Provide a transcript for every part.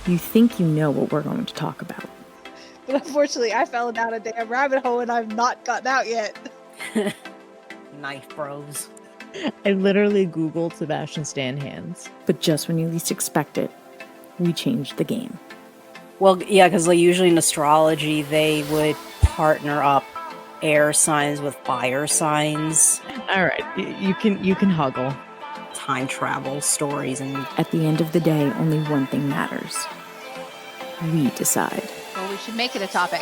You think you know what we're going to talk about. But unfortunately, I fell down a damn rabbit hole and I've not gotten out yet. Knife bros. I literally Googled Sebastian Stan hands. But just when you least expect it, we changed the game. Well, yeah, because like usually in astrology, they would partner up air signs with fire signs. All right, you can huggle. Time travel stories, and At the end of the day, only one thing matters. We decide. Well, we should make it a topic.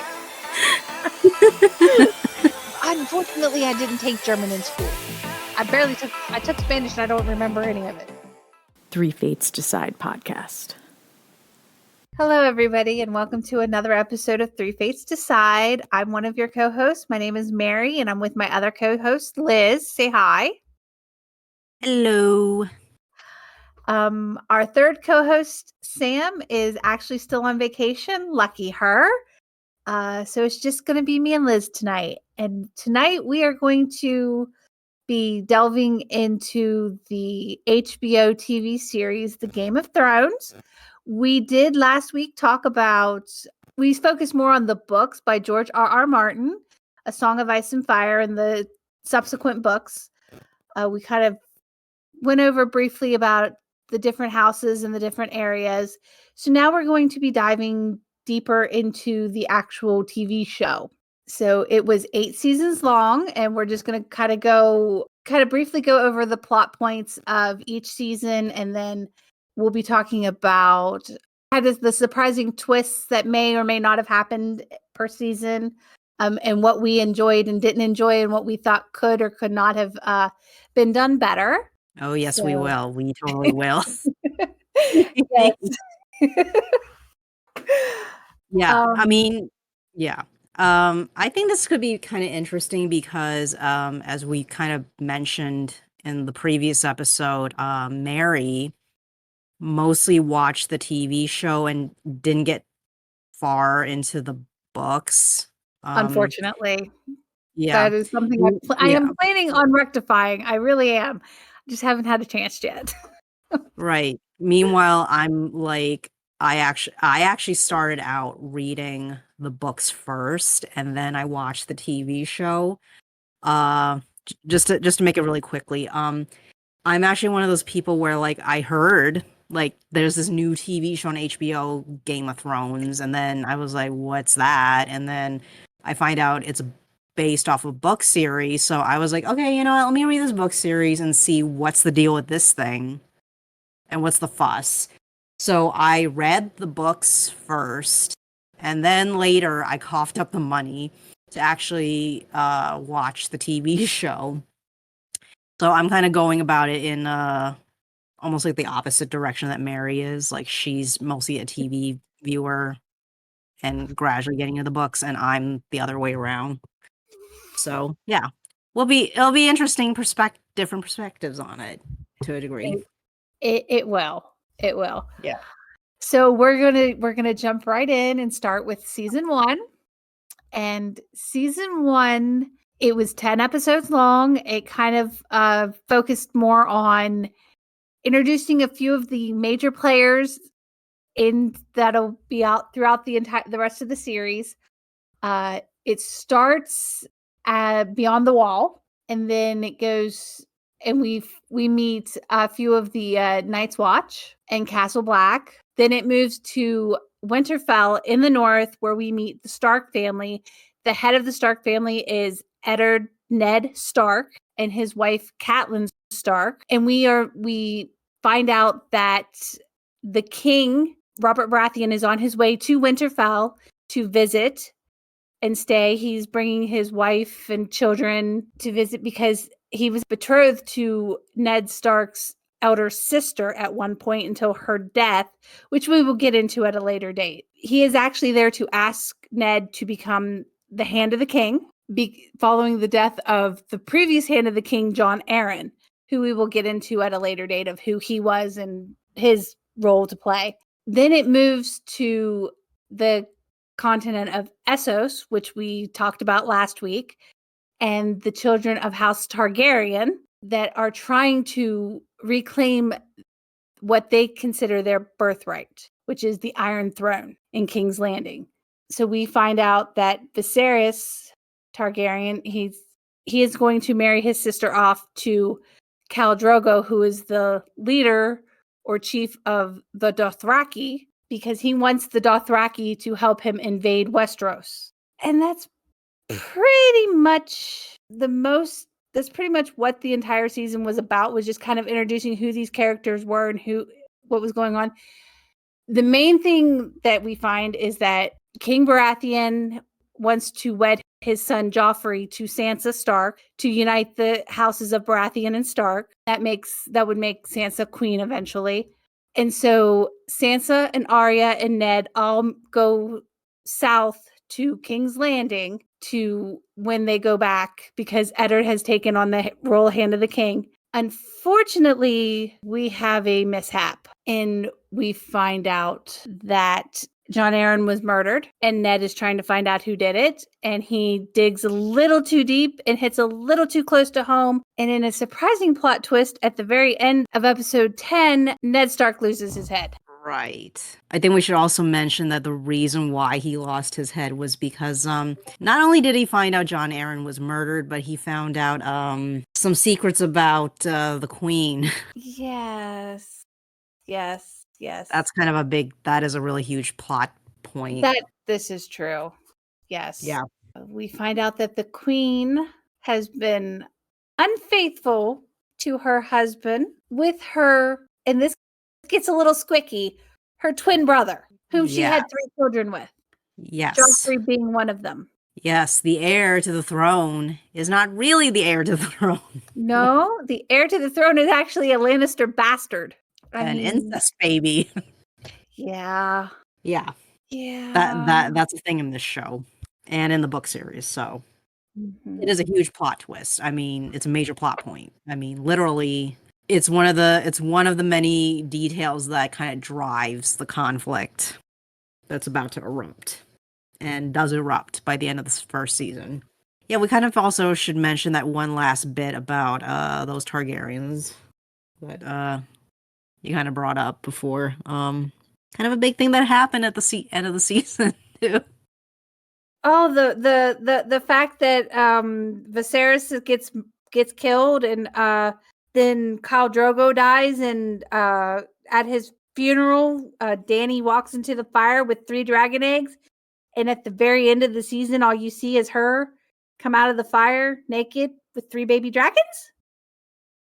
Unfortunately, I didn't take German in school. I took Spanish and I don't remember any of it. Three Fates Decide podcast. Hello, everybody, and welcome to another episode of Three Fates Decide. I'm one of your co-hosts. My name is Mary, and I'm with my other co-host, Liz. Say hi. hello. Our third co-host, Sam, is actually still on vacation. Lucky her. So it's just going to be me and Liz tonight. And tonight we are going to be delving into the HBO TV series, The Game of Thrones. We did last week we focused more on the books by George R.R. Martin, A Song of Ice and Fire, and the subsequent books. We kind of went over briefly about the different houses and the different areas. So now we're going to be diving deeper into the actual TV show. So it was 8 seasons long, and we're just going to kind of briefly go over the plot points of each season, and then we'll be talking about kind of the surprising twists that may or may not have happened per season, and what we enjoyed and didn't enjoy, and what we thought could or could not have been done better. Oh, yes, we will. We totally will. Yes. Yeah, I mean, yeah. I think this could be kind of interesting because, as we kind of mentioned in the previous episode, Mary mostly watched the TV show and didn't get far into the books. Unfortunately, Yeah. that is something I Yeah. am planning on rectifying. I really am. I just haven't had a chance yet. Right. Meanwhile, I'm like, I actually started out reading the books first, and then I watched the TV show. Just to make it really quickly, I'm actually one of those people where like I heard like there's this new TV show on HBO, Game of Thrones, and then I was like, what's that? And then I find out it's based off a book series, so I was like, okay, you know what? Let me read this book series and see what's the deal with this thing. And what's the fuss? So I read the books first, and then later I coughed up the money to actually watch the TV show. So I'm kind of going about it in almost like the opposite direction that Mary is. Like she's mostly a TV viewer and gradually getting into the books, and I'm the other way around. So yeah, it'll be interesting different perspectives on it to a degree. It will. Yeah. So we're gonna jump right in and start with season 1. And season 1, it was 10 episodes long. It kind of focused more on introducing a few of the major players that'll be out throughout the rest of the series. It starts Beyond the Wall, and then it goes, and we meet a few of the Night's Watch and Castle Black. Then it moves to Winterfell in the north, where we meet the Stark family. The head of the Stark family is Eddard Ned Stark and his wife Catelyn Stark, and we find out that the king Robert Baratheon is on his way to Winterfell to visit and stay. He's bringing his wife and children to visit because he was betrothed to Ned Stark's elder sister at one point until her death, which we will get into at a later date. He is actually there to ask Ned to become the Hand of the King, following the death of the previous Hand of the King, Jon Arryn, who we will get into at a later date of who he was and his role to play. Then it moves to the continent of Essos, which we talked about last week, and the children of House Targaryen that are trying to reclaim what they consider their birthright. which is the Iron Throne in King's Landing. So we find out that Viserys Targaryen, he is going to marry his sister off to Khal Drogo, who is the leader or chief of the Dothraki, because he wants the Dothraki to help him invade Westeros. And that's pretty much what the entire season was about, was just kind of introducing who these characters were and what was going on. The main thing that we find is that King Baratheon wants to wed his son Joffrey to Sansa Stark to unite the houses of Baratheon and Stark. That would make Sansa queen eventually. And so Sansa and Arya and Ned all go south to King's Landing to when they go back, because Eddard has taken on the royal hand of the king. Unfortunately, we have a mishap, and we find out that Jon Arryn was murdered, and Ned is trying to find out who did it, and he digs a little too deep and hits a little too close to home. And in a surprising plot twist at the very end of episode 10, Ned Stark loses his head. Right. I think we should also mention that the reason why he lost his head was because not only did he find out Jon Arryn was murdered, but he found out some secrets about the queen. Yes. That's kind of that is a really huge plot point. This is true. Yes. Yeah. We find out that the queen has been unfaithful to her husband with her, and this gets a little squicky, her twin brother, whom she had 3 children with. Yes. Joffrey being one of them. Yes, the heir to the throne is not really the heir to the throne. No, the heir to the throne is actually a Lannister bastard. An incest baby. Yeah. Yeah. Yeah. That's a thing in this show and in the book series. So it is a huge plot twist. I mean, it's a major plot point. I mean, literally, it's one of the many details that kind of drives the conflict that's about to erupt, and does erupt by the end of this first season. Yeah, we kind of also should mention that one last bit about those Targaryens that you kind of brought up before. Kind of a big thing that happened at the end of the season too. Oh, the fact that Viserys gets killed, and then Khal Drogo dies, and at his funeral, Dany walks into the fire with 3 dragon eggs, and at the very end of the season, all you see is her come out of the fire naked with 3 baby dragons.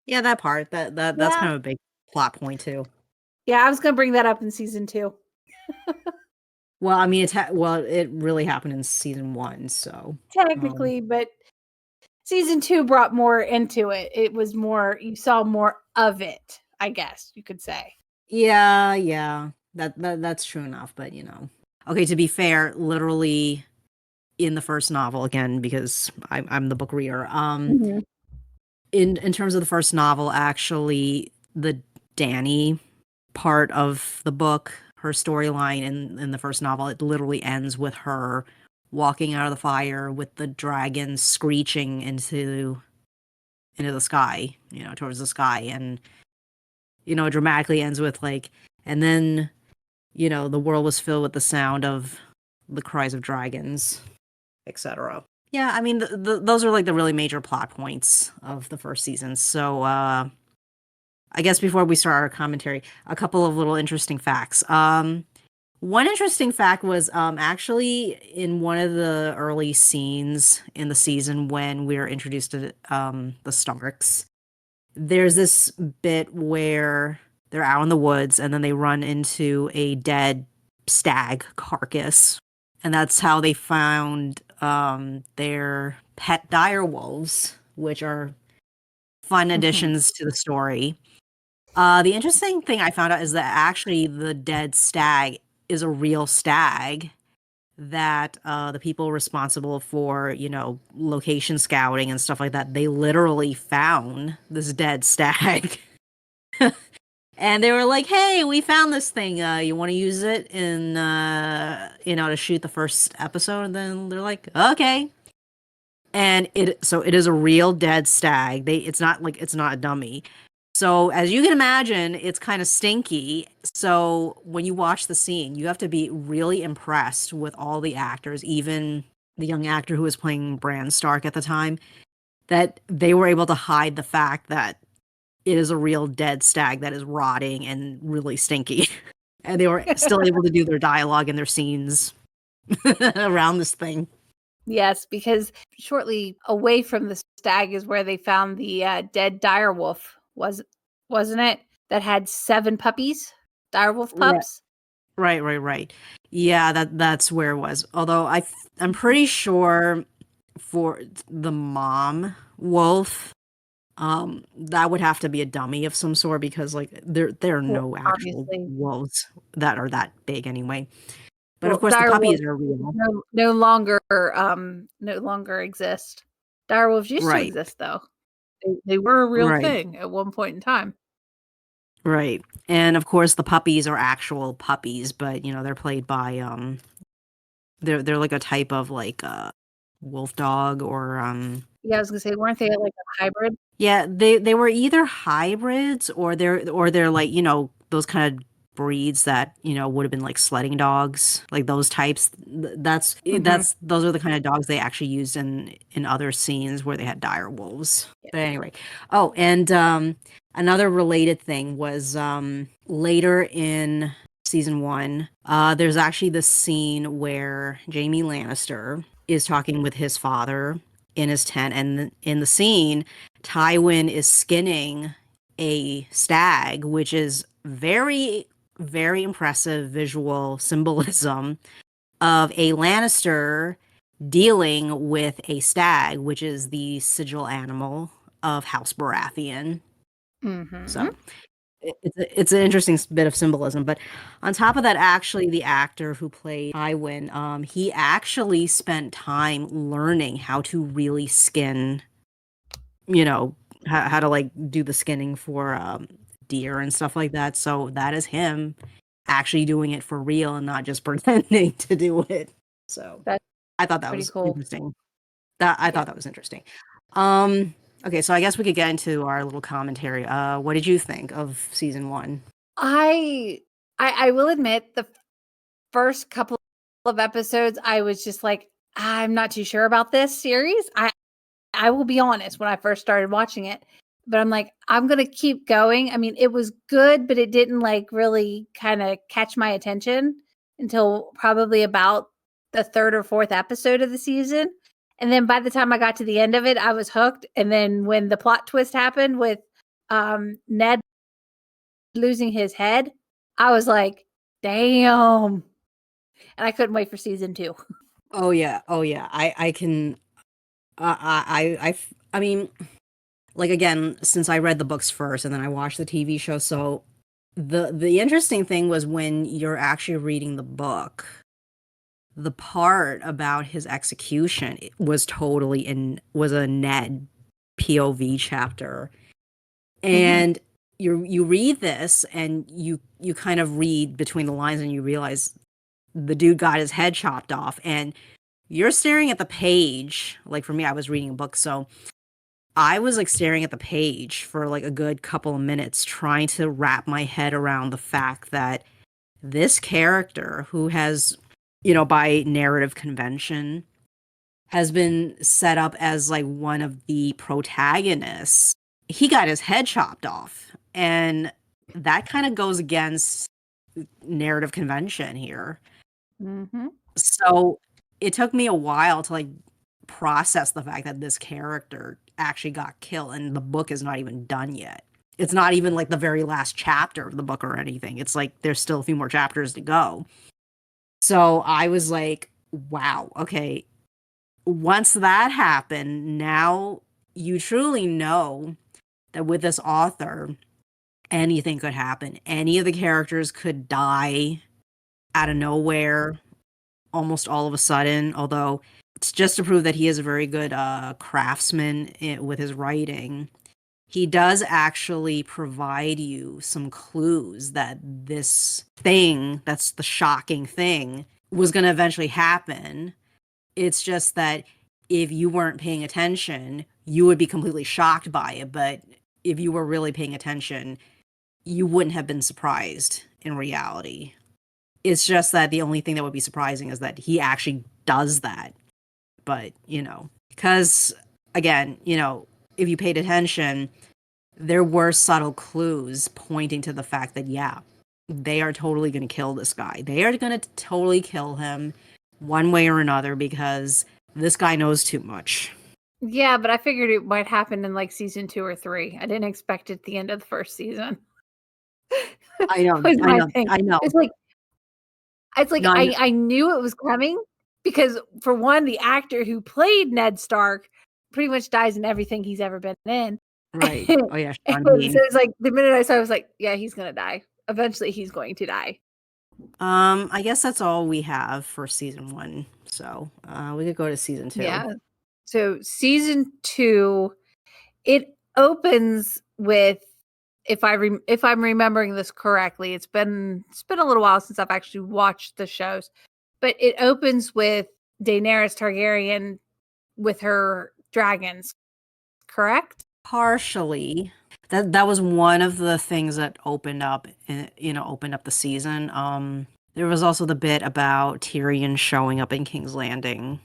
Yeah, that part that's kind of a big plot point too. Yeah, I was gonna bring that up in season 2. Well, I mean, it really happened in season 1, so technically, but season 2 brought more into it. It was more, you saw more of it, I guess you could say. Yeah, that's true enough. But okay. To be fair, literally in the first novel, again, because I'm the book reader. In terms of the first novel, actually, the Dany part of the book, her storyline in the first novel, it literally ends with her walking out of the fire with the dragon screeching into the sky, towards the sky, and it dramatically ends with and then the world was filled with the sound of the cries of dragons, etc. Yeah, I mean, those are the really major plot points of the first season. So I guess before we start our commentary, a couple of little interesting facts. One interesting fact was actually in one of the early scenes in the season when we were introduced to the Starks, there's this bit where they're out in the woods and then they run into a dead stag carcass. And that's how they found their pet direwolves, which are fun additions to the story. The interesting thing I found out is that actually the dead stag is a real stag that the people responsible for, location scouting and stuff like that, they literally found this dead stag. And they were like, hey, we found this thing. You want to use it in, to shoot the first episode? And then they're like, okay. And it is a real dead stag. It's not a dummy. So as you can imagine, it's kind of stinky. So when you watch the scene, you have to be really impressed with all the actors, even the young actor who was playing Bran Stark at the time, that they were able to hide the fact that it is a real dead stag that is rotting and really stinky. And they were still able to do their dialogue and their scenes around this thing. Yes, because shortly away from the stag is where they found the dead direwolf. Wasn't it? That had 7 puppies, direwolf pups. Right. Yeah, that's where it was. Although I'm pretty sure for the mom wolf, that would have to be a dummy of some sort because like there are Well, no actual obviously. wolves that are that big anyway. But of Well, course the direwolves puppies are real. no longer exist. Direwolves used to Right. exist though. They were a real Right. thing at one point in time. Right. And of course the puppies are actual puppies, but they're played by they're like a type of like wolf dog or Yeah, I was gonna say, weren't they like a hybrid? yeah, they were either hybrids or they're like, those kind of breeds that, would have been like sledding dogs, like those types. Mhm. Those are the kind of dogs they actually used in other scenes where they had dire wolves. But anyway. Oh, and another related thing was later in season 1, there's actually this scene where Jaime Lannister is talking with his father in his tent, and in the scene Tywin is skinning a stag, which is very, very impressive visual symbolism of a Lannister dealing with a stag, which is the sigil animal of House Baratheon. Mhm. So it's an interesting bit of symbolism. But on top of that, actually, the actor who played Tywin, he actually spent time learning how to really skin, you know, how to like do the skinning for deer and stuff like that. So that is him actually doing it for real and not just pretending to do it. So That's I thought that pretty was cool. interesting. I Yeah. thought that was interesting. Um, okay, so I guess we could get into our little commentary. What did you think of season 1? I will admit the first couple of episodes, I was just like, I'm not too sure about this series. I will be honest when I first started watching it, but I'm like, I'm gonna keep going. I mean, it was good, but it didn't like really kind of catch my attention until probably about the 3rd or 4th episode of the season. And then by the time I got to the end of it, I was hooked. And then when the plot twist happened with Ned losing his head, I was like, damn. And I couldn't wait for season 2. Oh yeah, oh yeah. I can. I mean, like again, since I read the books first and then I watched the TV show, so the interesting thing was when you're actually reading the book, the part about his execution was was a Ned POV chapter. Mhm. And you read this and you kind of read between the lines and you realize the dude got his head chopped off and you're staring at the page. Like for me, I was reading a book, so I was like staring at the page for like a good couple of minutes trying to wrap my head around the fact that this character who has, by narrative convention has been set up as like one of the protagonists, he got his head chopped off. And that kind of goes against narrative convention here. Mhm. So it took me a while to like process the fact that this character actually got killed and the book is not even done yet. It's not even like the very last chapter of the book or anything. It's like there's still a few more chapters to go. So I was like, wow, okay. Once that happened, now you truly know that with this author, anything could happen. Any of the characters could die out of nowhere, almost all of a sudden, although it's just to prove that he is a very good craftsman with his writing. He does actually provide you some clues that this thing, that's the shocking thing, was going to eventually happen. It's just that if you weren't paying attention, you would be completely shocked by it. But if you were really paying attention, you wouldn't have been surprised in reality. It's just that the only thing that would be surprising is that he actually does that. But, because again, if you paid attention, there were subtle clues pointing to the fact that, yeah, they are totally going to kill this guy. They are going to totally kill him one way or another because this guy knows too much. Yeah, but I figured it might happen in like season 2 or 3. I didn't expect it at the end of the first season. I know, Was I my know, thing. I know. It's like No, I know. I knew it was coming because for one, the actor who played Ned Stark pretty much dies in everything he's ever been in. Right. Oh yeah, So Sean Bean. it's like the minute I saw it, I was like, yeah, he's gonna die. Eventually he's going to die. I guess that's all we have for season 1. So we could go to season 2. Yeah. So season 2, it opens with if I'm remembering this correctly, it's been a little while since I've actually watched the shows, but it opens with Daenerys Targaryen with her dragons, correct? Partially. That was one of the things that opened up the season. There was also the bit about Tyrion showing up in King's Landing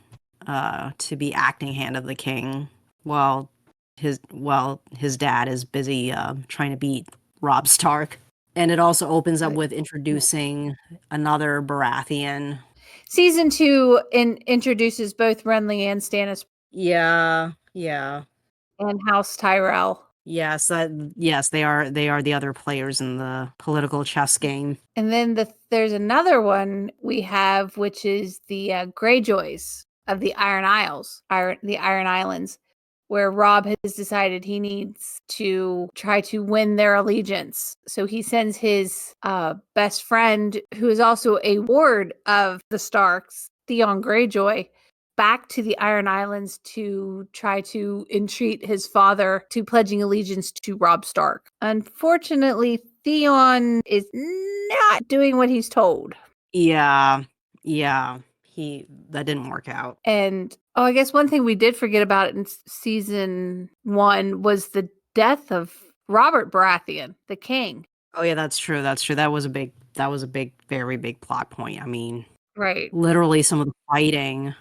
to be acting hand of the king while his dad is busy trying to beat Robb Stark. And it also opens up with introducing another Baratheon. Season 2 introduces both Renly and Stannis Yeah. and House Tyrell. Yes, they are the other players in the political chess game. And then there's another one we have, which is the Greyjoys of the Iron Isles, the Iron Islands, where Robb has decided he needs to try to win their allegiance. So he sends his best friend, who is also a ward of the Starks, Theon Greyjoy, back to the Iron Islands to try to entreat his father to pledging allegiance to Robb Stark. Unfortunately, Theon is not doing what he's told. Yeah. That didn't work out. And I guess one thing we did forget about in season 1 was the death of Robert Baratheon, the king. Oh yeah, that's true. That was a big, very big plot point. I mean, Right. literally some of the fighting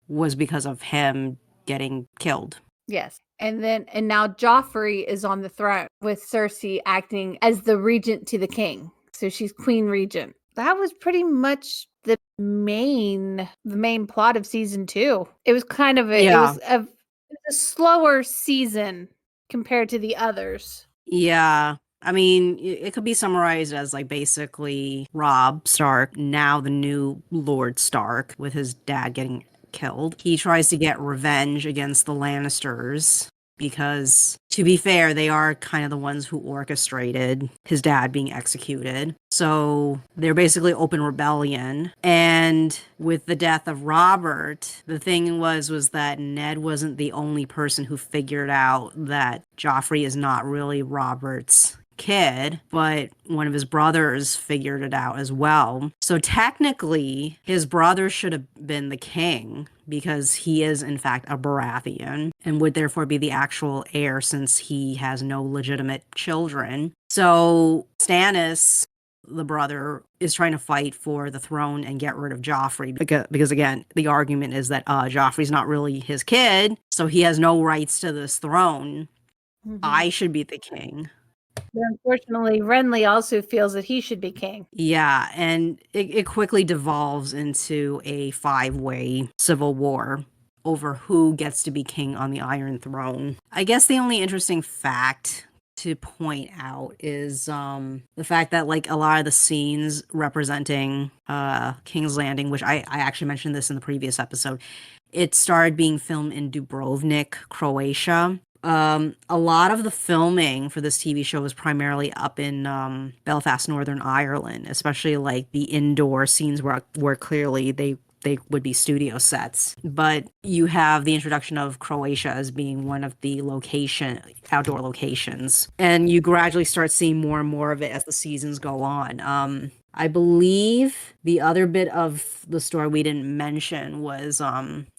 was because of him getting killed. Yes. And now Joffrey is on the throne with Cersei acting as the regent to the king. So she's queen regent. That was pretty much the main plot of season 2. It was kind of it was a slower season compared to the others. Yeah. I mean, it could be summarized as like basically Robb Stark, now the new Lord Stark, with his dad getting killed. He tries to get revenge against the Lannisters because, to be fair, they are kind of the ones who orchestrated his dad being executed. So they're basically open rebellion. And with the death of Robert, the thing was that Ned wasn't the only person who figured out that Joffrey is not really Robert's kid, but one of his brothers figured it out as well. So technically, his brother should have been the king because he is in fact a Baratheon and would therefore be the actual heir since he has no legitimate children. So Stannis, the brother, is trying to fight for the throne and get rid of Joffrey because again, the argument is that Joffrey's not really his kid, so he has no rights to this throne. Mm-hmm. I should be the king. But unfortunately, Renly also feels that he should be king. Yeah, and it quickly devolves into a 5-way civil war over who gets to be king on the Iron Throne. I guess the only interesting fact to point out is the fact that like a lot of the scenes representing King's Landing, which I actually mentioned this in the previous episode, it started being filmed in Dubrovnik, Croatia. A lot of the filming for this TV show was primarily up in Belfast, Northern Ireland, especially like the indoor scenes where clearly they would be studio sets. But you have the introduction of Croatia as being one of the outdoor locations. And you gradually start seeing more and more of it as the seasons go on. I believe the other bit of the story we didn't mention was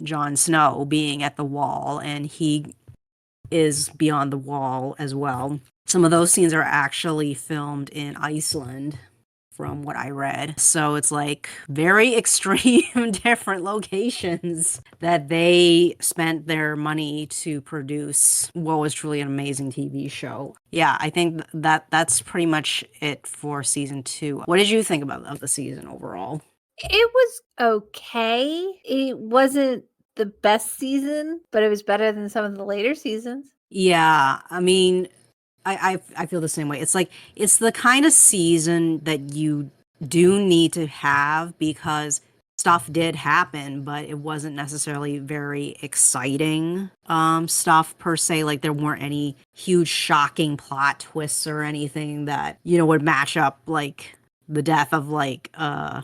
Jon Snow being at the Wall, and he is beyond the wall as well. Some of those scenes are actually filmed in Iceland, from what I read. So it's like very extreme different locations that they spent their money to produce what was truly an amazing TV show. Yeah, I think that's pretty much it for season 2. What did you think of the season overall? It was okay. It wasn't the best season, but it was better than some of the later seasons. Yeah, I mean, I feel the same way. It's like it's the kind of season that you do need to have because stuff did happen, but it wasn't necessarily very exciting stuff per se. Like there weren't any huge shocking plot twists or anything that, would match up like the death of like a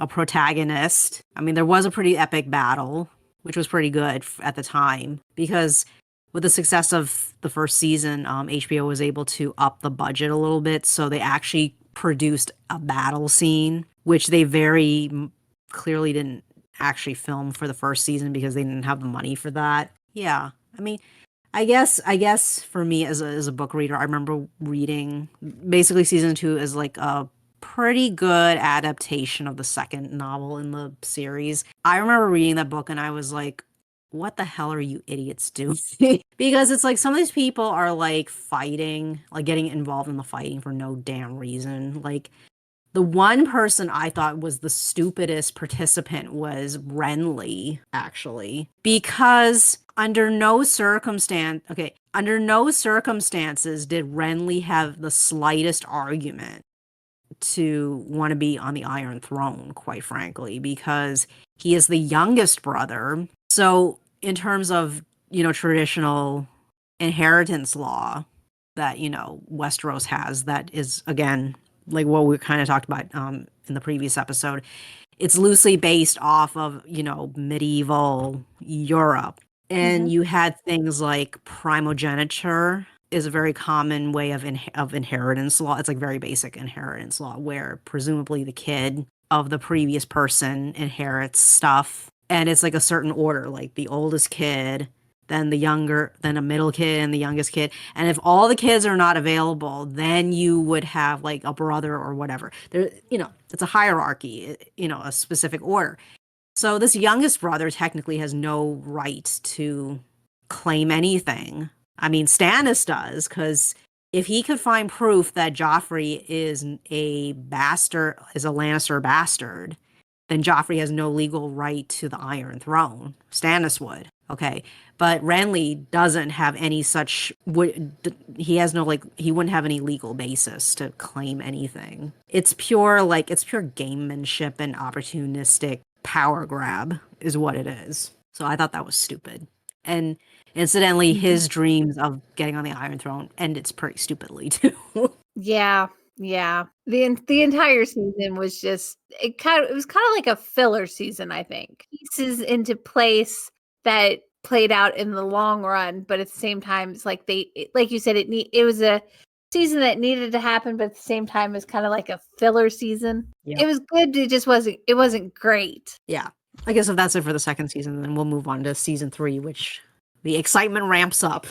protagonist. I mean, there was a pretty epic battle, which was pretty good at the time because with the success of the first season, HBO was able to up the budget a little bit. So they actually produced a battle scene, which they very clearly didn't actually film for the first season because they didn't have the money for that. Yeah. I mean, I guess for me as a book reader, I remember reading basically season 2 is like a pretty good adaptation of the second novel in the series. I remember reading that book and I was like, what the hell are you idiots doing? Because it's like some of these people are like fighting, like getting involved in the fighting for no damn reason. Like the one person I thought was the stupidest participant was Renly, actually, because under no circumstances did Renly have the slightest argument to want to be on the Iron Throne, quite frankly, because he is the youngest brother. So, in terms of, traditional inheritance law that, Westeros has, that is, again, like what we kind of talked about in the previous episode, it's loosely based off of, medieval Europe. And you had things like primogeniture is a very common way of inheritance law. It's like very basic inheritance law where presumably the kid of the previous person inherits stuff. And it's like a certain order, like the oldest kid, then then a middle kid and the youngest kid. And if all the kids are not available, then you would have like a brother or whatever. There, it's a hierarchy, a specific order. So this youngest brother technically has no right to claim anything. I mean, Stannis does, because if he could find proof that Joffrey is a Lannister bastard, then Joffrey has no legal right to the Iron Throne. Stannis would. Okay. But Renly doesn't have any such, he has no, like, he wouldn't have any legal basis to claim anything. It's pure gamemanship and opportunistic power grab is what it is. So I thought that was stupid. And incidentally, his dreams of getting on the Iron Throne ended pretty stupidly too. Yeah. The entire season was just it was kind of like a filler season, I think. Pieces into place that played out in the long run, but at the same time it's like like you said it was a season that needed to happen, but at the same time it was kind of like a filler season. Yep. It was good, it just wasn't great. Yeah. I guess if that's it for the second season, then we'll move on to season 3, which the excitement ramps up.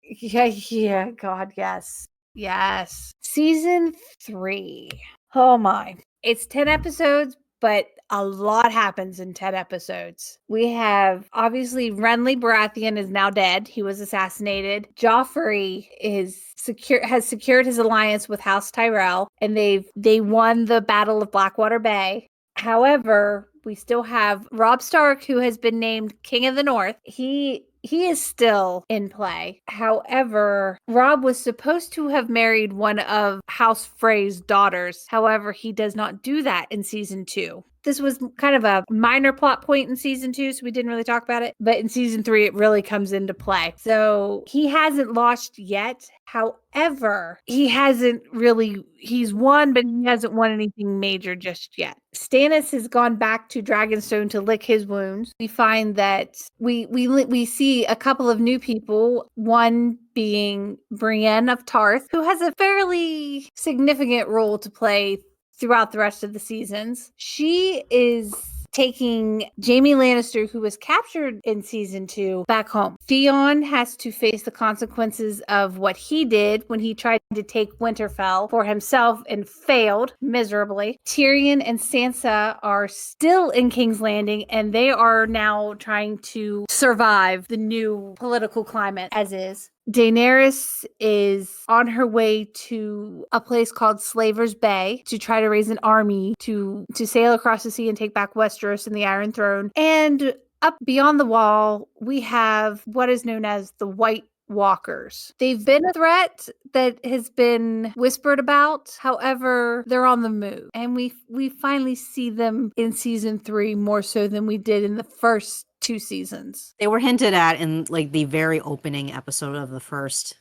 Yeah, God, yes. Yes. Season 3. Oh my. It's 10 episodes, but a lot happens in 10 episodes. We have obviously Renly Baratheon is now dead. He was assassinated. Joffrey has secured his alliance with House Tyrell, and they won the Battle of Blackwater Bay. However, we still have Robb Stark, who has been named King of the North. He is still in play. However, Robb was supposed to have married one of House Frey's daughters. However, he does not do that in season 2. This was kind of a minor plot point in season 2, so we didn't really talk about it. But in season 3, it really comes into play. So he hasn't lost yet. However, he's won, but he hasn't won anything major just yet. Stannis has gone back to Dragonstone to lick his wounds. We find that we see a couple of new people, one being Brienne of Tarth, who has a fairly significant role to play throughout the rest of the seasons. She is taking Jaime Lannister, who was captured in season 2, back home. Theon has to face the consequences of what he did when he tried to take Winterfell for himself and failed miserably. Tyrion and Sansa are still in King's Landing, and they are now trying to survive the new political climate as is. Daenerys is on her way to a place called Slaver's Bay to try to raise an army to sail across the sea and take back Westeros and the Iron Throne. And up beyond the wall, we have what is known as the White Walkers. They've been a threat that has been whispered about. However, they're on the move. And we finally see them in season 3 more so than we did in the first 2 seasons. They were hinted at in like the very opening episode of the first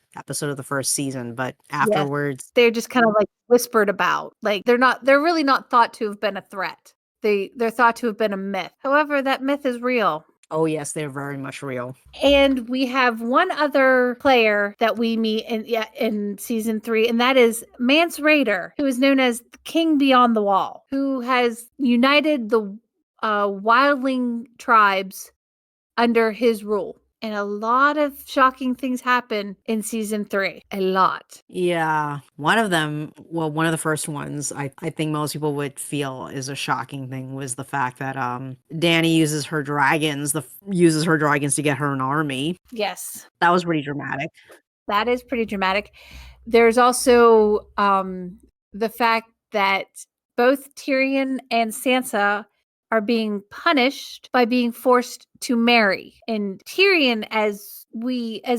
season, but afterwards they're just kind of like whispered about. Like they're really not thought to have been a threat. They're thought to have been a myth. However, that myth is real. oh yes, they're very much real. And we have one other player that we meet in season 3, and that is Mance Rayder, who is known as the King Beyond the Wall, who has united the wildling tribes under his rule. And a lot of shocking things happen in season 3. A lot. Yeah. One of the first ones I think most people would feel is a shocking thing was the fact that Dany uses her dragons to get her an army. Yes. That was pretty dramatic. That is pretty dramatic. There's also the fact that both Tyrion and Sansa are being punished by being forced to marry. And Tyrion, as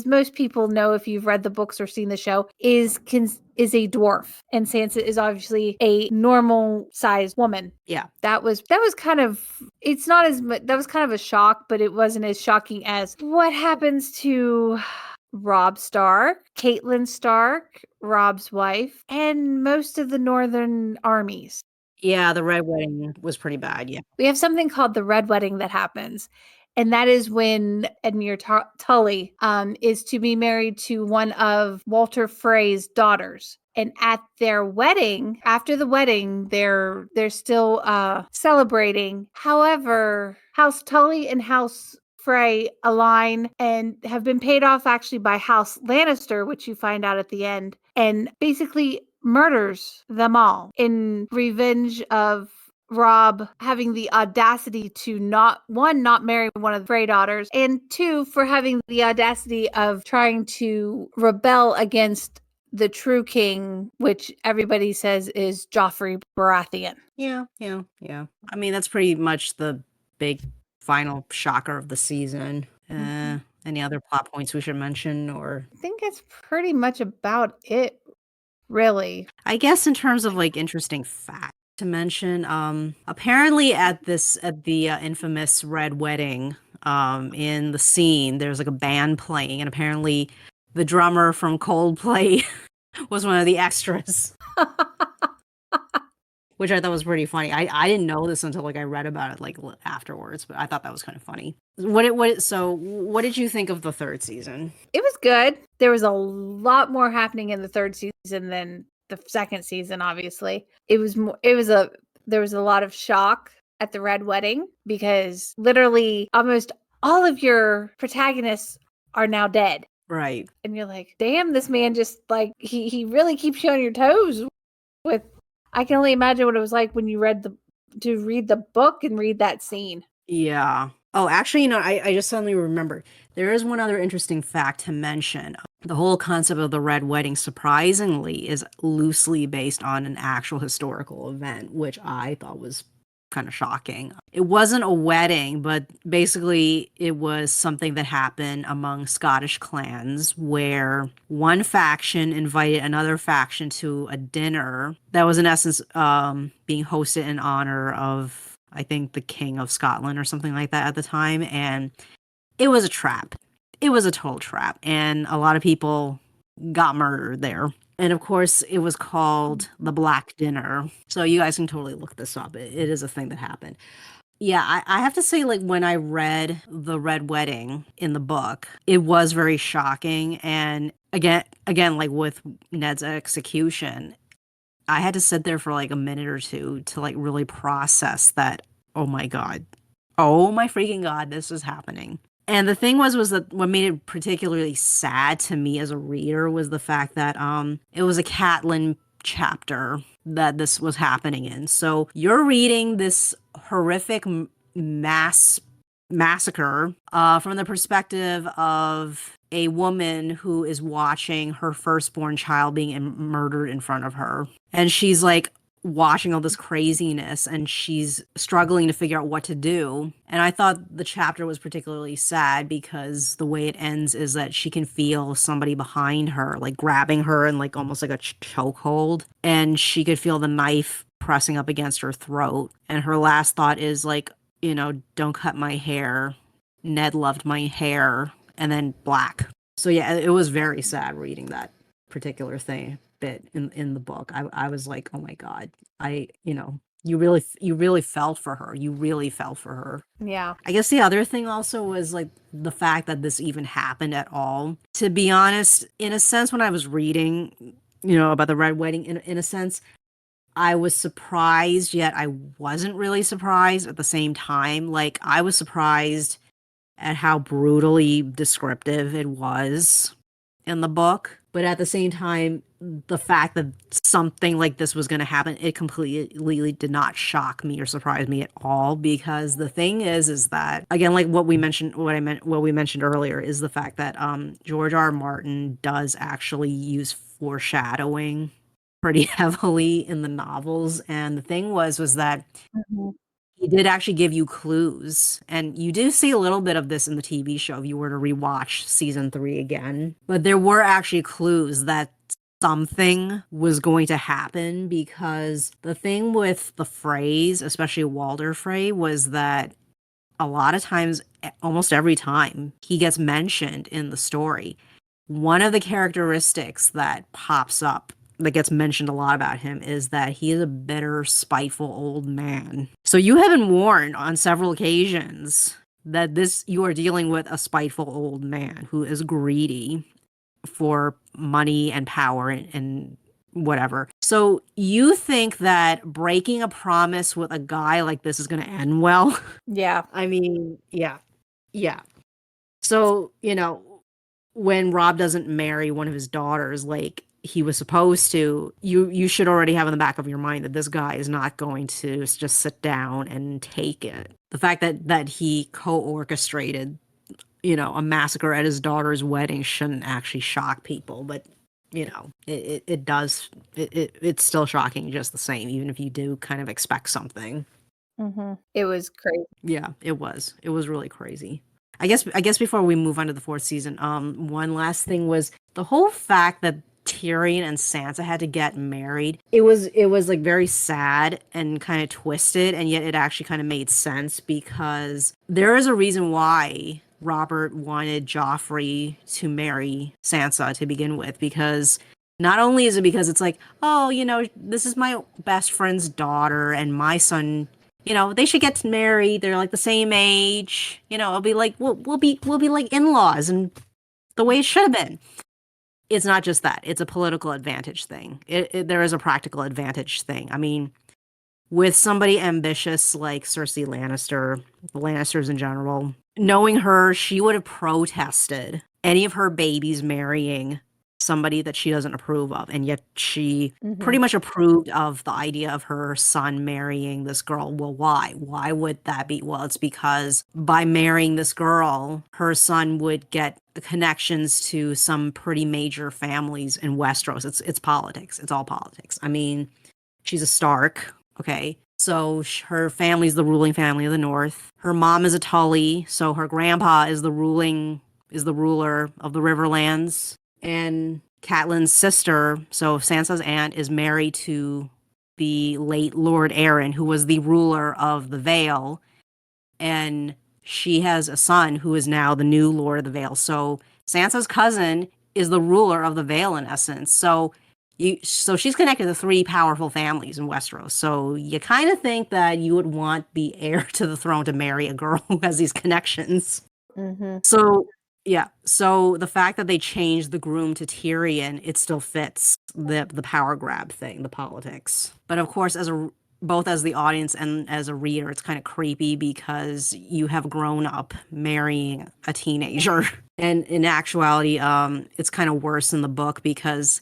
most people know if you've read the books or seen the show, is a dwarf, and Sansa is obviously a normal sized woman. Yeah. That was kind of, it's not as much, that was kind of a shock, but it wasn't as shocking as what happens to Robb Stark, Catelyn Stark, Robb's wife, and most of the northern armies. Yeah, the Red Wedding was pretty bad, yeah. We have something called the Red Wedding that happens. And that is when Edmure Tully is to be married to one of Walter Frey's daughters. And at their wedding, after the wedding, they're still celebrating. However, House Tully and House Frey align and have been paid off actually by House Lannister, which you find out at the end, and basically murders them all in revenge of Robb having the audacity to not marry one of the Frey daughters, and 2, for having the audacity of trying to rebel against the true king, which everybody says is Joffrey Baratheon. Yeah. I mean, that's pretty much the big final shocker of the season. Any other plot points we should mention, or? I think it's pretty much about it, really. I guess in terms of like interesting facts to mention, apparently at the infamous Red Wedding, in the scene, there's like a band playing, and apparently the drummer from Coldplay was one of the extras. Which I thought was pretty funny. I didn't know this until like I read about it like afterwards, but I thought that was kind of funny. What did you think of the third season? It was good. There was a lot more happening in the third season than the second season, obviously. There was a lot of shock at the Red Wedding because literally almost all of your protagonists are now dead. Right. And you're like, damn, this man just like he really keeps you on your toes with. I can only imagine what it was like when you read the book and read that scene. Yeah. Oh, actually, I just suddenly remembered. There is one other interesting fact to mention. The whole concept of the Red Wedding, surprisingly, is loosely based on an actual historical event, which I thought was kind of shocking. It wasn't a wedding, but basically it was something that happened among Scottish clans where one faction invited another faction to a dinner that was in essence being hosted in honor of, I think, the King of Scotland or something like that at the time. And it was a trap. It was a total trap. And a lot of people got murdered there. And of course, it was called the Black Dinner. So you guys can totally look this up. It is a thing that happened. Yeah, I have to say, like, when I read The Red Wedding in the book, it was very shocking. And again, like with Ned's execution, I had to sit there for like a minute or two to like really process that oh my God. Oh my freaking God, this is happening. And the thing was that what made it particularly sad to me as a reader was the fact that it was a Catelyn chapter that this was happening in. So you're reading this horrific massacre from the perspective of a woman who is watching her firstborn child being murdered in front of her. And she's like watching all this craziness and she's struggling to figure out what to do. And I thought the chapter was particularly sad because the way it ends is that she can feel somebody behind her, like grabbing her in like almost like a chokehold. And she could feel the knife pressing up against her throat. And her last thought is like, don't cut my hair. Ned loved my hair. And then black. So yeah, it was very sad reading that particular bit in the book. I was like, oh my God, you really felt for her. You really felt for her. Yeah. I guess the other thing also was like the fact that this even happened at all. To be honest, in a sense, when I was reading, about the Red Wedding, in a sense, I was surprised, yet I wasn't really surprised at the same time. Like, I was surprised at how brutally descriptive it was in the book. But at the same time, the fact that something like this was going to happen, it completely did not shock me or surprise me at all. Because the thing is that, again, like what we mentioned earlier, is the fact that George R. R. Martin does actually use foreshadowing pretty heavily in the novels. And the thing was that he did actually give you clues, and you do see a little bit of this in the TV show if you were to rewatch season 3 again. But there were actually clues that something was going to happen, because the thing with the Freys, especially Walder Frey, was that a lot of times, almost every time he gets mentioned in the story, one of the characteristics that pops up that gets mentioned a lot about him is that he is a bitter, spiteful old man. So you have been warned on several occasions that you are dealing with a spiteful old man who is greedy for money and power and whatever. So you think that breaking a promise with a guy like this is going to end well? Yeah. I mean, yeah. So, when Rob doesn't marry one of his daughters like he was supposed to, you should already have in the back of your mind that this guy is not going to just sit down and take it. The fact that he co-orchestrated, a massacre at his daughter's wedding shouldn't actually shock people, but it does. It's still shocking just the same, even if you do kind of expect something. It was crazy. Yeah, it was. It was really crazy. I guess before we move on to the 4th season, one last thing was the whole fact that Tyrion and Sansa had to get married. It was like very sad and kind of twisted, and yet it actually kind of made sense, because there is a reason why Robert wanted Joffrey to marry Sansa to begin with, because not only is it because it's like, oh, this is my best friend's daughter and my son, they should get married. They're like the same age. It'll be like we'll be like in-laws, and the way it should have been. It's not just that. It's a political advantage thing. There is a practical advantage thing. I mean, with somebody ambitious like Cersei Lannister, the Lannisters in general, knowing her, she would have protested any of her babies marrying somebody that she doesn't approve of, and yet she pretty much approved of the idea of her son marrying this girl. Well, why would that be? Well, it's because by marrying this girl, her son would get connections to some pretty major families in Westeros. It's politics. It's all politics. I mean, she's a Stark, okay? So her family's the ruling family of the North. Her mom is a Tully, so her grandpa is the ruler of the Riverlands. And Catelyn's sister, so Sansa's aunt, is married to the late Lord Aaron, who was the ruler of the Vale. And she has a son who is now the new Lord of the Vale. So Sansa's cousin is the ruler of the Vale in essence. So she's connected to 3 powerful families in Westeros. So you kind of think that you would want the heir to the throne to marry a girl who has these connections. So yeah, so the fact that they changed the groom to Tyrion, it still fits the power grab thing, the politics. But of course, as a both as the audience and as a reader, it's kind of creepy because you have grown up marrying a teenager. And in actuality, it's kind of worse in the book because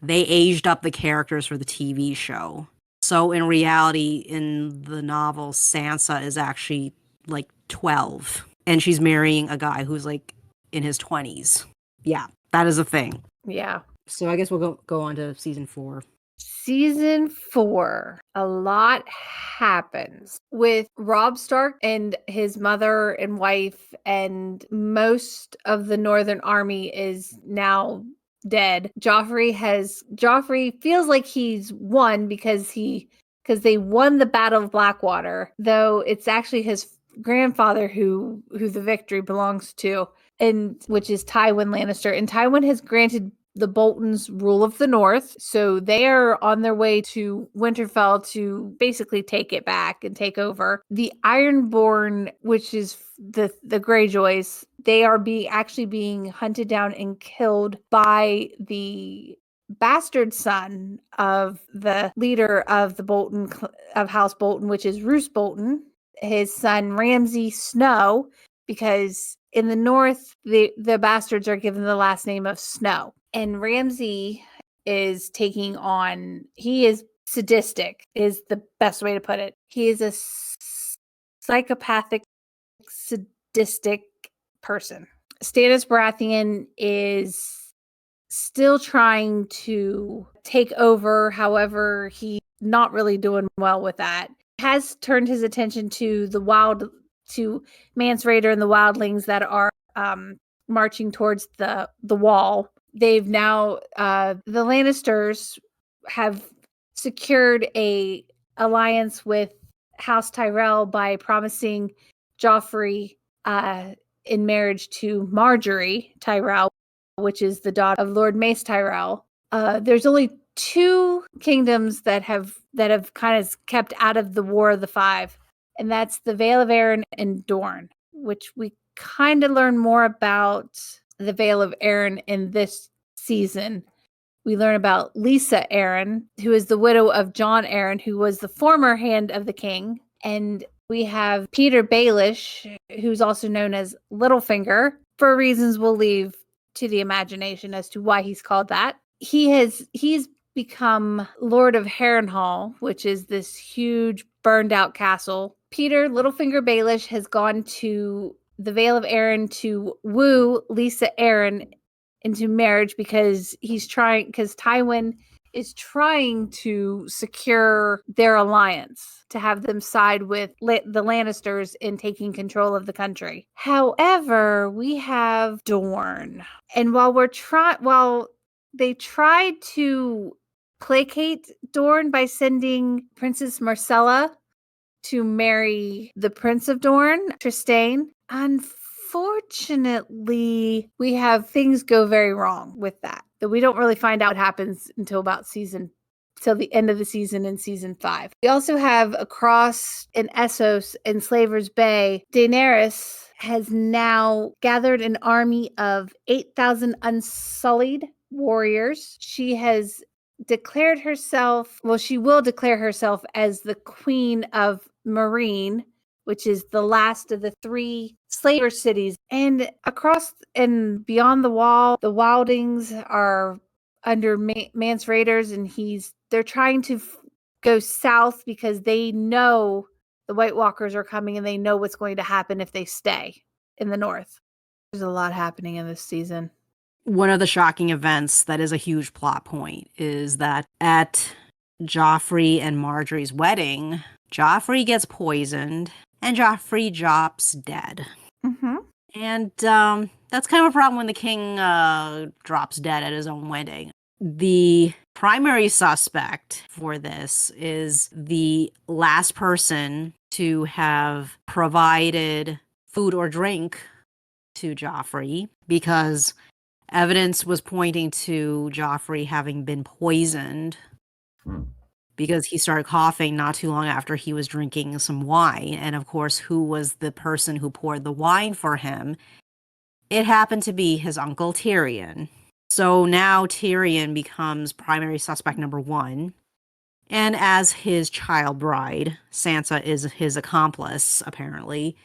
they aged up the characters for the TV show. So in reality, in the novel, Sansa is actually like 12 and she's marrying a guy who's like in his 20s. Yeah, that is a thing. Yeah. So I guess we'll go on to season 4. Season 4, a lot happens with Robb Stark and his mother and wife, and most of the Northern Army is now dead. Joffrey feels like he's won because they won the Battle of Blackwater, though it's actually his grandfather who the victory belongs to, and which is Tywin Lannister. And Tywin has granted the Boltons rule of the North, so they are on their way to Winterfell to basically take it back and take over. The Ironborn, which is the Greyjoys, they are actually being hunted down and killed by the bastard son of the leader of the Bolton of House Bolton, which is Roose Bolton, his son Ramsay Snow, because in the North, the bastards are given the last name of Snow. And Ramsay is he is sadistic, is the best way to put it. He is a psychopathic, sadistic person. Stannis Baratheon is still trying to take over. However, he's not really doing well with that. Has turned his attention to Mance Rayder and the wildlings that are marching towards the wall. They've now the Lannisters have secured a alliance with House Tyrell by promising Joffrey in marriage to Marjorie Tyrell, which is the daughter of Lord Mace Tyrell. There's only 2 kingdoms that have kind of kept out of the War of the Five, and that's the Vale of Arryn and Dorne, which we kind of learn more about the Vale of Arryn in this season. We learn about Lisa Arryn, who is the widow of John Arryn, who was the former Hand of the King. And we have Peter Baelish, who's also known as Littlefinger, for reasons we'll leave to the imagination as to why he's called that. He's become Lord of Harrenhal, which is this huge burned out castle. Peter Littlefinger Baelish has gone to the Vale of Arryn to woo Lisa Arryn into marriage because Tywin is trying to secure their alliance to have them side with the Lannisters in taking control of the country. However, we have Dorne, and while they tried to placate Dorne by sending Princess Marcella to marry the Prince of Dorne, Trystane. Unfortunately, we have things go very wrong with that we don't really find out what happens until the end of the season in season 5. We also have across in Essos in Slaver's Bay, Daenerys has now gathered an army of 8,000 unsullied warriors. She has declared herself, she will declare herself as the Queen of Meereen, which is the last of the 3 slaver cities. And across and beyond the wall, the Wildings are under Mance Raiders, and they're trying to go south because they know the White Walkers are coming and they know what's going to happen if they stay in the north. There's a lot happening in this season. One of the shocking events that is a huge plot point is that at Joffrey and Marjorie's wedding, Joffrey gets poisoned and Joffrey drops dead. Mm-hmm. And that's kind of a problem when the king drops dead at his own wedding. The primary suspect for this is the last person to have provided food or drink to Joffrey, because evidence was pointing to Joffrey having been poisoned because he started coughing not too long after he was drinking some wine. And of course, who was the person who poured the wine for him? It happened to be his uncle Tyrion. So now Tyrion becomes primary suspect number 1. And as his child bride, Sansa is his accomplice, apparently.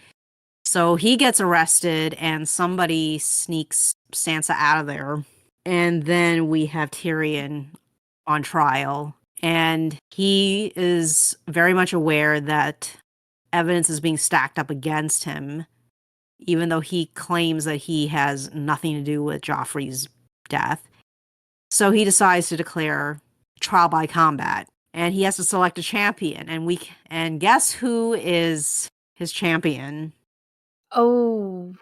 So he gets arrested and somebody sneaks Sansa out of there. And then we have Tyrion on trial. And he is very much aware that evidence is being stacked up against him, even though he claims that he has nothing to do with Joffrey's death. So he decides to declare trial by combat. And he has to select a champion. And guess who is his champion? Oh,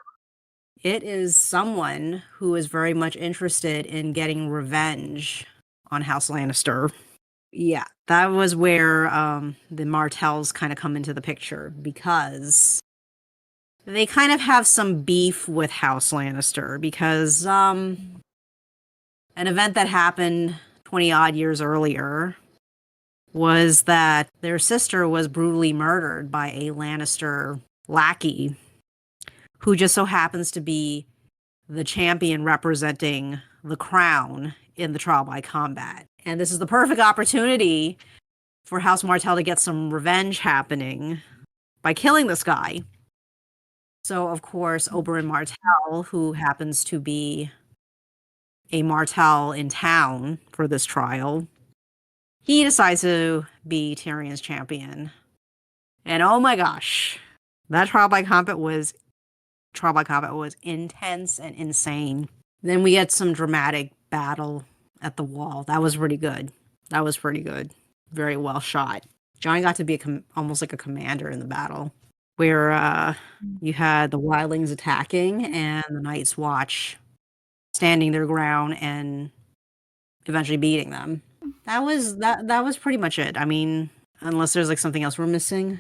It is someone who is very much interested in getting revenge on House Lannister. Yeah, that was where the Martells kind of come into the picture, because they kind of have some beef with House Lannister, because an event that happened 20 odd years earlier was that their sister was brutally murdered by a Lannister lackey who just so happens to be the champion representing the crown in the trial by combat. And this is the perfect opportunity for House Martell to get some revenge happening by killing this guy. So, of course, Oberyn Martell, who happens to be a Martell in town for this trial, he decides to be Tyrion's champion. And oh my gosh, that trial by combat was intense and insane. Then we get some dramatic battle at the wall. That was pretty good. Very well shot. Johnny got to be almost like a commander in the battle, where you had the wildlings attacking and the Night's Watch standing their ground and eventually beating them. That was pretty much it. I mean, unless there's like something else we're missing,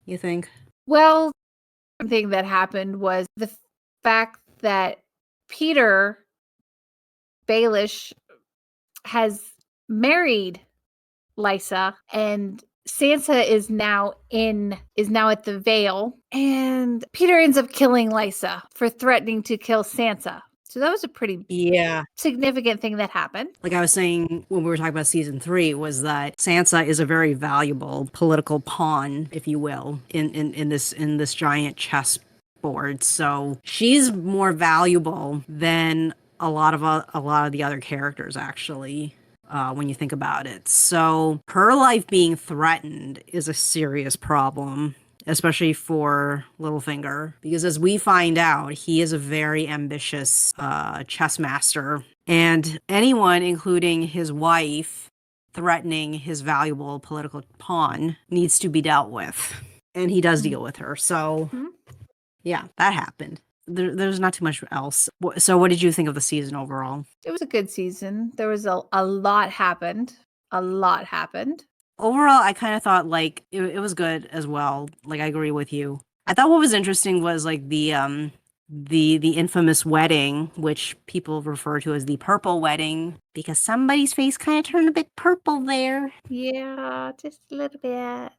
you think? well, something that happened was the fact that Peter Baelish has married Lysa, and Sansa is now at the Vale, and Peter ends up killing Lysa for threatening to kill Sansa. So that was a pretty significant thing that happened. Like I was saying when we were talking about season 3, was that Sansa is a very valuable political pawn, if you will, in this giant chessboard. So she's more valuable than a lot of the other characters, actually. When you think about it. So her life being threatened is a serious problem, especially for Littlefinger, because as we find out, he is a very ambitious chess master, and anyone, including his wife, threatening his valuable political pawn needs to be dealt with, and he does deal with her. So yeah, that happened. There's not too much else. So what did you think of the season overall? It was a good season. There was a lot happened. Overall, I kind of thought like it was good as well. Like I agree with you. I thought what was interesting was like the infamous wedding, which people refer to as the purple wedding, because somebody's face kind of turned a bit purple there. Yeah, just a little bit.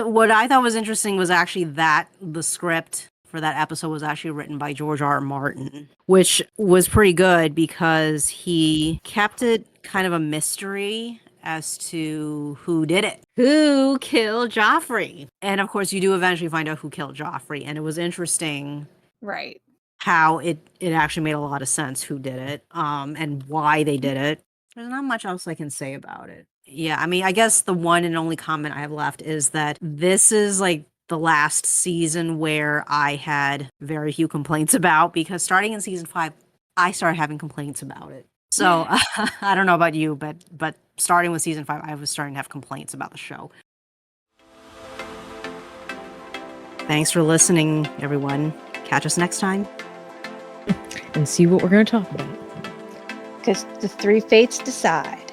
What I thought was interesting was actually that the script for that episode was actually written by George R. R. Martin, which was pretty good because he kept it kind of a mystery as to who did it. Who killed Joffrey? And of course, you do eventually find out who killed Joffrey. And it was interesting. Right. How it actually made a lot of sense who did it, and why they did it. There's not much else I can say about it. Yeah, I mean, I guess the one and only comment I have left is that this is like the last season where I had very few complaints about, because starting in season 5, I started having complaints about it. So I don't know about you, but starting with season 5, I was starting to have complaints about the show. Thanks for listening, everyone. Catch us next time. And see what we're going to talk about. Because the three fates decide.